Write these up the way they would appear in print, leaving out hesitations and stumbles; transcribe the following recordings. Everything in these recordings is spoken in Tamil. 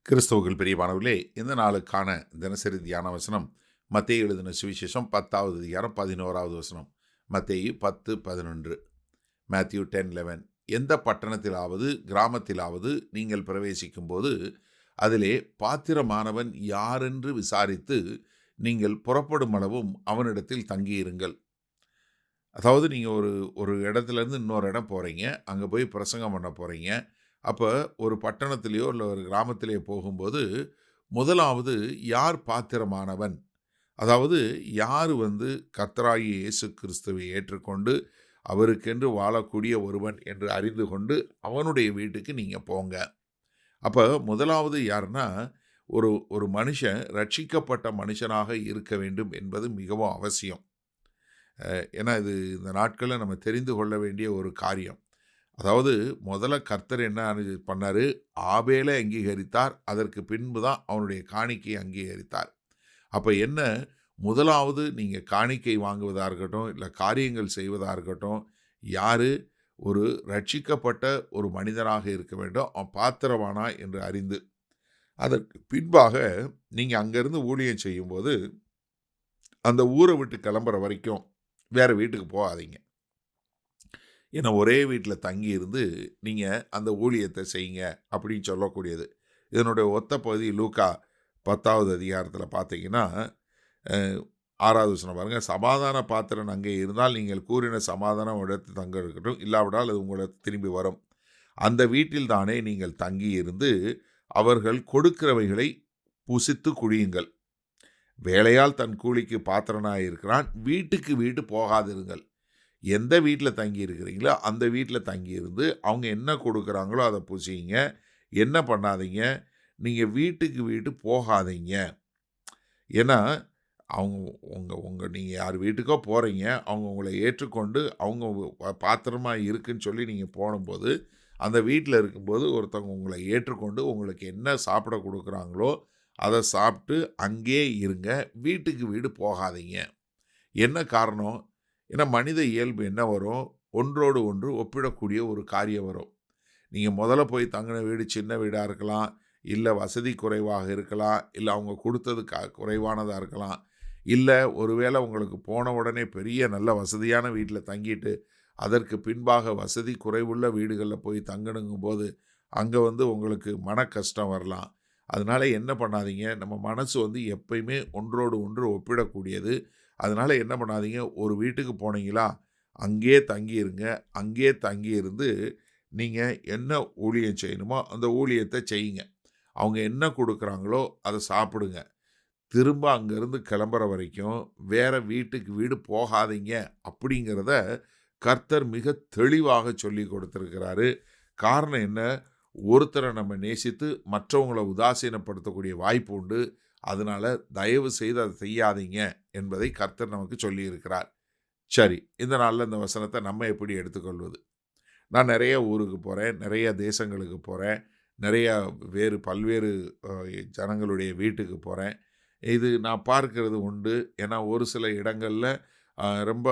கிறிஸ்துவுக்குள் பிரியமானவர்களே, இந்த நாளுக்கான தினசரி தியான வசனம் மத்தேயு எழுதின சுவிசேஷம் 10வது அதிகாரம் 11வது வசனம். மத்தேயு 10:11. மேத்யூ 10:11. எந்த பட்டணத்திலாவது கிராமத்திலாவது நீங்கள் பிரவேசிக்கும்போது அதிலே பாத்திரமானவன் யாரென்று விசாரித்து நீங்கள் புறப்படும் அளவும் அவனிடத்தில் தங்கியிருங்கள். அதாவது நீங்கள் ஒரு ஒரு இடத்துலேருந்து இன்னொரு இடம் போகிறீங்க, அங்கே போய் பிரசங்கம் பண்ண போகிறீங்க. அப்போ ஒரு பட்டணத்திலேயோ இல்லை ஒரு கிராமத்திலேயோ போகும்போது முதலாவது யார் பாத்திரமானவன், அதாவது யார் கர்த்தராகிய இயேசு கிறிஸ்துவை ஏற்றுக்கொண்டு அவருக்கென்று வாழக்கூடிய ஒருவன் என்று அறிந்து கொண்டு அவனுடைய வீட்டுக்கு நீங்கள் போங்க. அப்போ முதலாவது யாருன்னா, ஒரு ஒரு மனுஷன் ரட்சிக்கப்பட்ட மனுஷனாக இருக்க வேண்டும் என்பது மிகவும் அவசியம். ஏன்னா இது இந்த நாட்களில் நம்ம தெரிந்து கொள்ள வேண்டிய ஒரு காரியம். அதாவது முதல்ல கர்த்தர் என்ன பண்ணாரு, ஆபேலை அங்கீகரித்தார். அதற்கு பின்பு தான் அவனுடைய காணிக்கையை அங்கீகரித்தார். அப்போ என்ன, முதலாவது நீங்கள் காணிக்கை வாங்குவதாக இருக்கட்டும், இல்லை காரியங்கள் செய்வதாக இருக்கட்டும், யார் ஒரு ரட்சிக்கப்பட்ட ஒரு மனிதனாக இருக்க வேண்டும், அவன் பாத்திரவானா என்று அறிந்து, அதற்கு பின்பாக நீங்கள் அங்கேருந்து ஊழியம் செய்யும்போது அந்த ஊரை விட்டு கிளம்புற வரைக்கும் வேறு வீட்டுக்கு போகாதீங்க. ஏன்னா ஒரே வீட்டில் தங்கி இருந்து நீங்கள் அந்த ஊழியத்தை செய்யுங்க அப்படின்னு சொல்லக்கூடியது. இதனுடைய ஒத்த பகுதி லூக்கா 10வது அதிகாரத்தில் பார்த்தீங்கன்னா 6வது வசனம் பாருங்கள். சமாதான பாத்திரன் அங்கே இருந்தால் நீங்கள் கூறின சமாதானம் இடத்து தங்க இருக்கட்டும், இல்லாவிட்டால் அது உங்களுக்கு திரும்பி வரும். அந்த வீட்டில் தானே நீங்கள் தங்கி இருந்து அவர்கள் கொடுக்கிறவைகளை புசித்து குடியுங்கள். வேலையால் தன் கூலிக்கு பாத்திரனாக இருக்கிறான், வீட்டுக்கு வீட்டு போகாதிருங்கள். எந்த வீட்டில் தங்கி இருக்கிறீங்களோ அந்த வீட்டில் தங்கியிருந்து அவங்க என்ன கொடுக்குறாங்களோ அதை புசிங்க. என்ன பண்ணாதீங்க, நீங்கள் வீட்டுக்கு வீட்டு போகாதீங்க. ஏன்னா அவங்க நீங்கள் யார் வீட்டுக்கோ போகிறீங்க, அவங்க உங்களை ஏற்றுக்கொண்டு அவங்க பாத்திரமாக இருக்குன்னு சொல்லி நீங்கள் போகும்போது, அந்த வீட்டில் இருக்கும்போது ஒருத்தவங்க உங்களை ஏற்றுக்கொண்டு உங்களுக்கு என்ன சாப்பிட கொடுக்குறாங்களோ அதை சாப்பிட்டு அங்கே இருங்க, வீட்டுக்கு வீடு போகாதீங்க. என்ன காரணம்? ஏன்னா மனித இயல்பு என்ன வரும், ஒன்றோடு ஒன்று ஒப்பிடக்கூடிய ஒரு காரியம் வரும். நீங்கள் முதல்ல போய் தங்கின வீடு சின்ன வீடாக இருக்கலாம், இல்லை வசதி குறைவாக இருக்கலாம், இல்லை அவங்க கொடுத்தது குறைவானதாக இருக்கலாம், இல்லை ஒருவேளை உங்களுக்கு போன உடனே பெரிய நல்ல வசதியான வீட்டில் தங்கிட்டு அதற்கு பின்பாக வசதி குறைவுள்ள வீடுகளில் போய் தங்கணுங்கும் போது அங்கே உங்களுக்கு மன கஷ்டம் வரலாம். அதனால் என்ன பண்ணாதீங்க, நம்ம மனசு எப்பயுமே ஒன்றோடு ஒன்று ஒப்பிடக்கூடியது. அதனால் என்ன பண்ணாதீங்க, ஒரு வீட்டுக்கு போனீங்களா அங்கேயே தங்கியிருங்க. அங்கேயே தங்கியிருந்து நீங்கள் என்ன ஊழியம் செய்யணுமோ அந்த ஊழியத்தை செய்யுங்க. அவங்க என்ன கொடுக்குறாங்களோ அதை சாப்பிடுங்க. திரும்ப அங்கேருந்து கிளம்புற வரைக்கும் வேறு வீட்டுக்கு வீடு போகாதீங்க அப்படிங்கிறத கர்த்தர் மிக தெளிவாக சொல்லி கொடுத்துருக்கிறாரு. காரணம் என்ன, ஒருத்தரை நம்ம நேசித்து மற்றவங்களை உதாசீனப்படுத்தக்கூடிய வாய்ப்பு உண்டு. அதனால் தயவு செய்து அதை செய்யாதீங்க என்பதை கர்த்தர் நமக்கு சொல்லியிருக்கிறார். சரி, இந்த நாளில் இந்த வசனத்தை நம்ம எப்படி எடுத்துக்கொள்வது? நான் நிறைய ஊருக்கு போகிறேன், நிறைய தேசங்களுக்கு போகிறேன், நிறைய பல்வேறு ஜனங்களுடைய வீட்டுக்கு போகிறேன். இது நான் பார்க்கிறது உண்டு. ஏன்னா ஒரு சில இடங்களில் ரொம்ப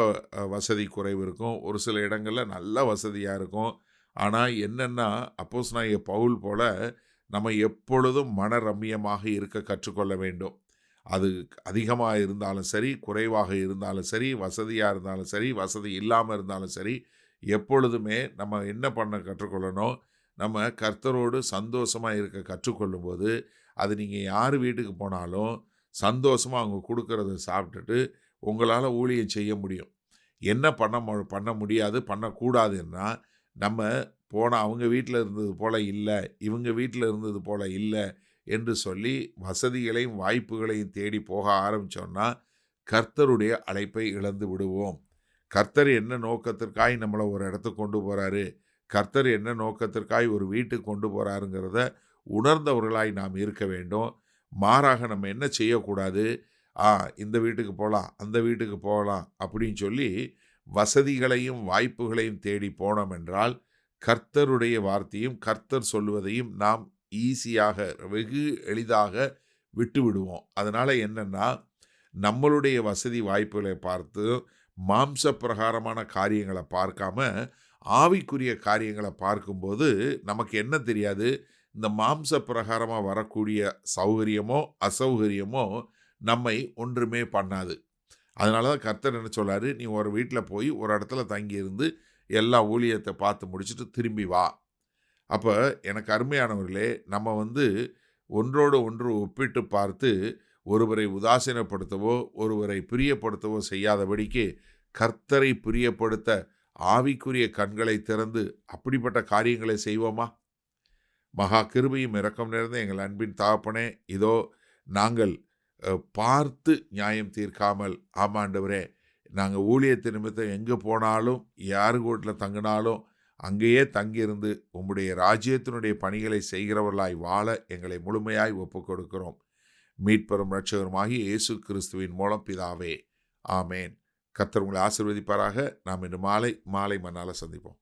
வசதி குறைவு இருக்கும், ஒரு சில இடங்களில் நல்ல வசதியாக இருக்கும். ஆனால் என்னென்னா, அப்போஸ்தலனாகிய பவுல் போல நம்ம எப்பொழுதும் மனரம்மியமாக இருக்க கற்றுக்கொள்ள வேண்டும். அது அதிகமாக இருந்தாலும் சரி, குறைவாக இருந்தாலும் சரி, வசதியாக இருந்தாலும் சரி, வசதி இல்லாமல் இருந்தாலும் சரி, எப்பொழுதுமே நம்ம என்ன பண்ண கற்றுக்கொள்ளணும், நம்ம கர்த்தரோடு சந்தோஷமாக இருக்க கற்றுக்கொள்ளும்போது, அது நீங்கள் யார் வீட்டுக்கு போனாலும் சந்தோஷமாக அவங்க கொடுக்கறத சாப்பிட்டுட்டு உங்களால் ஊழியம் செய்ய முடியும். என்ன பண்ண முடியாது, பண்ணக்கூடாதுன்னா, நம்ம போனால் அவங்க வீட்டில் இருந்தது போல் இல்லை, இவங்க வீட்டில் இருந்தது போல் இல்லை என்று சொல்லி வசதிகளையும் வாய்ப்புகளையும் தேடி போக ஆரம்பித்தோன்னா கர்த்தருடைய அழைப்பை இழந்து விடுவோம். கர்த்தர் என்ன நோக்கத்திற்காய் நம்மளை ஒரு இடத்துக்கு கொண்டு போகிறாரு, கர்த்தர் என்ன நோக்கத்திற்காய் ஒரு வீட்டுக்கு கொண்டு போகிறாருங்கிறத உணர்ந்தவர்களாய் நாம் இருக்க வேண்டும். மாறாக நம்ம என்ன செய்யக்கூடாது, இந்த வீட்டுக்கு போகலாம், அந்த வீட்டுக்கு போகலாம் அப்படின்னு சொல்லி வசதிகளையும் வாய்ப்புகளையும் தேடி போனோம் என்றால் கர்த்தருடைய வார்த்தையும் கர்த்தர் சொல்லுவதையும் நாம் ஈஸியாக வெகு எளிதாக விட்டு விடுவோம். அதனால் என்னென்னா, நம்மளுடைய வசதி வாய்ப்புகளை பார்த்து மாம்ச பிரகாரமான காரியங்களை பார்க்காம ஆவிக்குரிய காரியங்களை பார்க்கும்போது நமக்கு என்ன தெரியாது, இந்த மாம்ச பிரகாரமாக வரக்கூடிய சௌகரியமோ அசௌகரியமோ நம்மை ஒன்றுமே பண்ணாது. அதனால தான் கர்த்தர் என்ன சொல்றாரு, நீ ஒரு வீட்டில் போய் ஒரு இடத்துல தங்கியிருந்து எல்லா ஊழியத்தை பார்த்து முடிச்சுட்டு திரும்பி வா. அப்போ எனக்கு அருமையானவர்களே, நம்ம ஒன்றோடு ஒன்று ஒப்பிட்டு பார்த்து ஒருவரை உதாசீனப்படுத்தவோ ஒருவரை பிரியப்படுத்தவோ செய்யாதபடிக்கு கர்த்தரை பிரியப்படுத்த ஆவிக்குரிய கண்களை திறந்து அப்படிப்பட்ட காரியங்களை செய்வோமா? மகா கிருபையும் இரக்கம் நிறைந்த எங்கள் அன்பின் தகப்பனே, இதோ நாங்கள் பார்த்து நியாயம் தீர்க்காமல், ஆமாண்டவரே, நாங்கள் ஊழியத்து நிமித்தம் எங்கே போனாலும் யார் வீட்டில் தங்கினாலும் அங்கேயே தங்கியிருந்து உம்முடைய ராஜ்யத்தினுடைய பணிகளை செய்கிறவர்களாய் வாழ எங்களை முழுமையாய் ஒப்புக் கொடுக்கிறோம். மீட்பெரும் இரட்சகருமாகிய இயேசு கிறிஸ்துவின் மூலம் பிதாவே, ஆமேன். கர்த்தர் உங்களை ஆசீர்வதிப்பாராக. நாம் இன்று மாலை மன்னால சந்திப்போம்.